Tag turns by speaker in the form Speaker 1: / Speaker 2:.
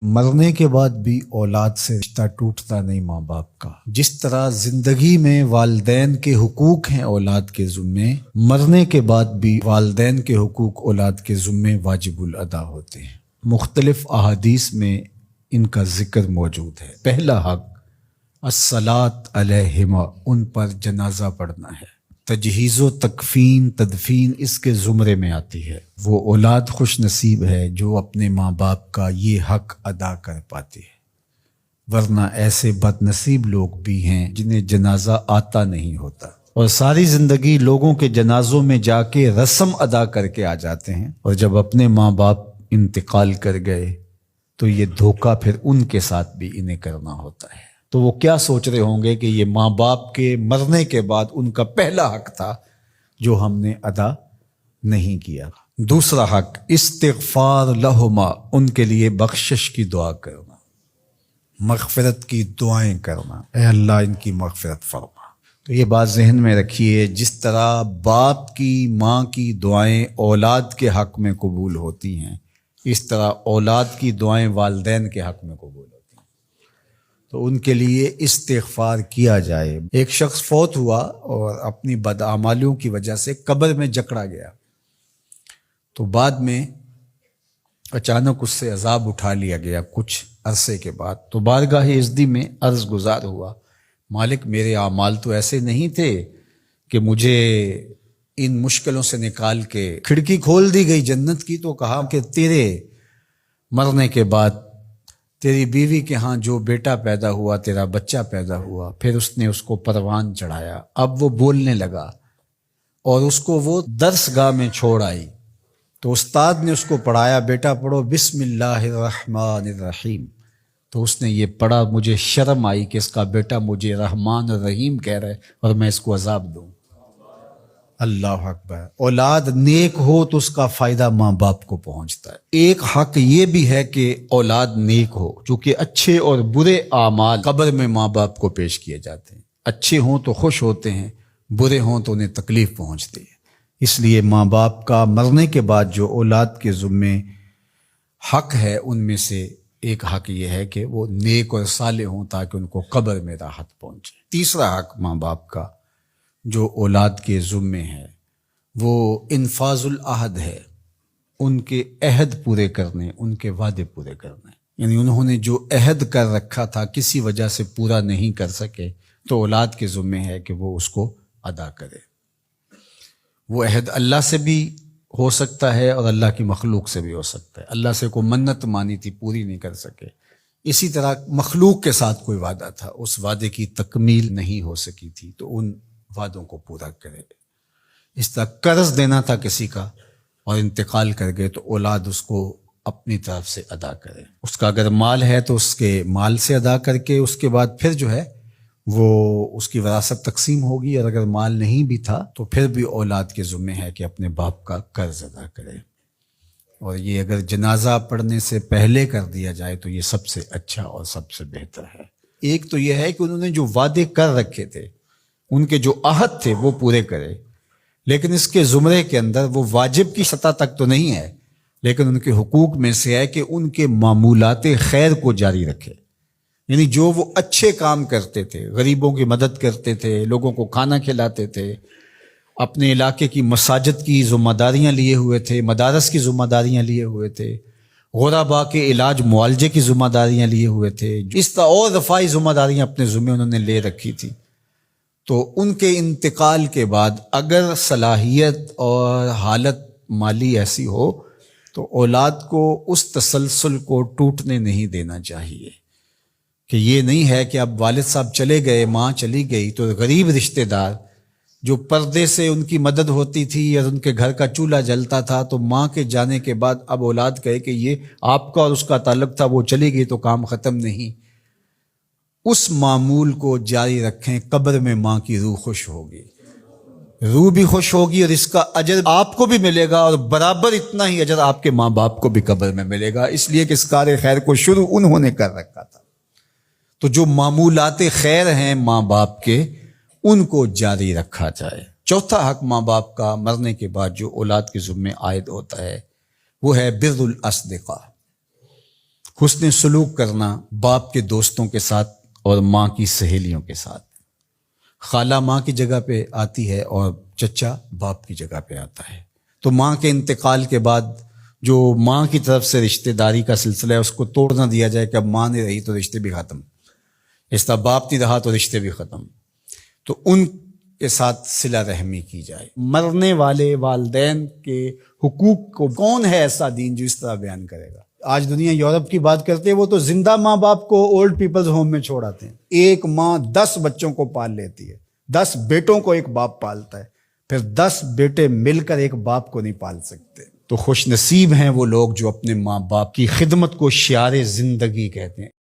Speaker 1: مرنے کے بعد بھی اولاد سے رشتہ ٹوٹتا نہیں ماں باپ کا۔ جس طرح زندگی میں والدین کے حقوق ہیں اولاد کے ذمے، مرنے کے بعد بھی والدین کے حقوق اولاد کے ذمے واجب الادا ہوتے ہیں۔ مختلف احادیث میں ان کا ذکر موجود ہے۔ پہلا حق الصلاۃ علیہما، ان پر جنازہ پڑھنا ہے۔ تجہیز و تکفین تدفین اس کے زمرے میں آتی ہے۔ وہ اولاد خوش نصیب ہے جو اپنے ماں باپ کا یہ حق ادا کر پاتی ہے، ورنہ ایسے بد نصیب لوگ بھی ہیں جنہیں جنازہ آتا نہیں ہوتا اور ساری زندگی لوگوں کے جنازوں میں جا کے رسم ادا کر کے آ جاتے ہیں، اور جب اپنے ماں باپ انتقال کر گئے تو یہ دھوکہ پھر ان کے ساتھ بھی انہیں کرنا ہوتا ہے۔ تو وہ کیا سوچ رہے ہوں گے کہ یہ ماں باپ کے مرنے کے بعد ان کا پہلا حق تھا جو ہم نے ادا نہیں کیا۔ دوسرا حق استغفار لہما، ان کے لیے بخشش کی دعا کرنا، مغفرت کی دعائیں کرنا، اے اللہ ان کی مغفرت فرما۔ تو یہ بات ذہن میں رکھیے، جس طرح باپ کی ماں کی دعائیں اولاد کے حق میں قبول ہوتی ہیں، اس طرح اولاد کی دعائیں والدین کے حق میں قبول ہوتی ہیں۔ تو ان کے لیے استغفار کیا جائے۔ ایک شخص فوت ہوا اور اپنی بدعمالیوں کی وجہ سے قبر میں جکڑا گیا، تو بعد میں اچانک اس سے عذاب اٹھا لیا گیا کچھ عرصے کے بعد۔ تو بارگاہ عزدی میں عرض گزار ہوا، مالک میرے اعمال تو ایسے نہیں تھے کہ مجھے ان مشکلوں سے نکال کے کھڑکی کھول دی گئی جنت کی، تو کہا کہ تیرے مرنے کے بعد تیری بیوی کے ہاں جو بیٹا پیدا ہوا، تیرا بچہ پیدا ہوا، پھر اس نے اس کو پروان چڑھایا، اب وہ بولنے لگا اور اس کو وہ درس گاہ میں چھوڑ آئی، تو استاد نے اس کو پڑھایا، بیٹا پڑھو بسم اللہ الرحمن الرحیم، تو اس نے یہ پڑھا۔ مجھے شرم آئی کہ اس کا بیٹا مجھے رحمان الرحیم کہہ رہا ہے اور میں اس کو عذاب دوں۔ اللہ اکبر۔ اولاد نیک ہو تو اس کا فائدہ ماں باپ کو پہنچتا ہے۔ ایک حق یہ بھی ہے کہ اولاد نیک ہو، چونکہ اچھے اور برے اعمال قبر میں ماں باپ کو پیش کیے جاتے ہیں۔ اچھے ہوں تو خوش ہوتے ہیں، برے ہوں تو انہیں تکلیف پہنچتی ہے۔ اس لیے ماں باپ کا مرنے کے بعد جو اولاد کے ذمے حق ہے، ان میں سے ایک حق یہ ہے کہ وہ نیک اور صالح ہوں تاکہ ان کو قبر میں راحت پہنچے۔ تیسرا حق ماں باپ کا جو اولاد کے ذمے ہے وہ انفاذ العہد ہے، ان کے عہد پورے کرنے، ان کے وعدے پورے کرنے۔ یعنی انہوں نے جو عہد کر رکھا تھا کسی وجہ سے پورا نہیں کر سکے تو اولاد کے ذمے ہے کہ وہ اس کو ادا کرے۔ وہ عہد اللہ سے بھی ہو سکتا ہے اور اللہ کی مخلوق سے بھی ہو سکتا ہے۔ اللہ سے کوئی منت مانی تھی، پوری نہیں کر سکے، اسی طرح مخلوق کے ساتھ کوئی وعدہ تھا، اس وعدے کی تکمیل نہیں ہو سکی تھی تو ان وعدوں کو پورا کرے۔ اس طرح قرض دینا تھا کسی کا اور انتقال کر گئے تو اولاد اس کو اپنی طرف سے ادا کرے۔ اس کا اگر مال ہے تو اس کے مال سے ادا کر کے اس کے بعد پھر جو ہے وہ اس کی وراثت تقسیم ہوگی، اور اگر مال نہیں بھی تھا تو پھر بھی اولاد کے ذمہ ہے کہ اپنے باپ کا قرض ادا کرے، اور یہ اگر جنازہ پڑھنے سے پہلے کر دیا جائے تو یہ سب سے اچھا اور سب سے بہتر ہے۔ ایک تو یہ ہے کہ انہوں نے جو وعدے کر رکھے تھے، ان کے جو عہد تھے وہ پورے کرے، لیکن اس کے زمرے کے اندر وہ واجب کی سطح تک تو نہیں ہے، لیکن ان کے حقوق میں سے ہے کہ ان کے معمولات خیر کو جاری رکھے۔ یعنی جو وہ اچھے کام کرتے تھے، غریبوں کی مدد کرتے تھے، لوگوں کو کھانا کھلاتے تھے، اپنے علاقے کی مساجد کی ذمہ داریاں لیے ہوئے تھے، مدارس کی ذمہ داریاں لیے ہوئے تھے، غرباء کے علاج معالجے کی ذمہ داریاں لیے ہوئے تھے، اس طرح اور رفاہی ذمہ داریاں اپنے ذمہ انہوں نے لے رکھی تھی، تو ان کے انتقال کے بعد اگر صلاحیت اور حالت مالی ایسی ہو تو اولاد کو اس تسلسل کو ٹوٹنے نہیں دینا چاہیے، کہ یہ نہیں ہے کہ اب والد صاحب چلے گئے، ماں چلی گئی تو غریب رشتہ دار جو پردے سے ان کی مدد ہوتی تھی اور ان کے گھر کا چولہا جلتا تھا، تو ماں کے جانے کے بعد اب اولاد کہے کہ یہ آپ کا اور اس کا تعلق تھا، وہ چلی گئی تو کام ختم نہیں۔ اس معمول کو جاری رکھیں، قبر میں ماں کی روح خوش ہوگی، روح بھی خوش ہوگی، اور اس کا اجر آپ کو بھی ملے گا، اور برابر اتنا ہی اجر آپ کے ماں باپ کو بھی قبر میں ملے گا، اس لیے کہ اس کار خیر کو شروع انہوں نے کر رکھا تھا۔ تو جو معمولات خیر ہیں ماں باپ کے، ان کو جاری رکھا جائے۔ چوتھا حق ماں باپ کا مرنے کے بعد جو اولاد کے ذمے عائد ہوتا ہے وہ ہے بر الاصدقاء، حسن سلوک کرنا باپ کے دوستوں کے ساتھ اور ماں کی سہیلیوں کے ساتھ۔ خالہ ماں کی جگہ پہ آتی ہے اور چچا باپ کی جگہ پہ آتا ہے، تو ماں کے انتقال کے بعد جو ماں کی طرف سے رشتہ داری کا سلسلہ ہے اس کو توڑ نہ دیا جائے کہ اب ماں نہیں رہی تو رشتے بھی ختم، اس طرح باپ نہیں رہا تو رشتے بھی ختم، تو ان کے ساتھ صلہ رحمی کی جائے۔ مرنے والے والدین کے حقوق کو کون ہے ایسا دین جو اس طرح بیان کرے گا؟ آج دنیا یورپ کی بات کرتے ہیں، وہ تو زندہ ماں باپ کو اولڈ پیپلز ہوم میں چھوڑ آتے ہیں۔ ایک ماں 10 بچوں کو پال لیتی ہے، 10 بیٹوں کو ایک باپ پالتا ہے، پھر 10 بیٹے مل کر ایک باپ کو نہیں پال سکتے۔ تو خوش نصیب ہیں وہ لوگ جو اپنے ماں باپ کی خدمت کو شعار زندگی کہتے ہیں۔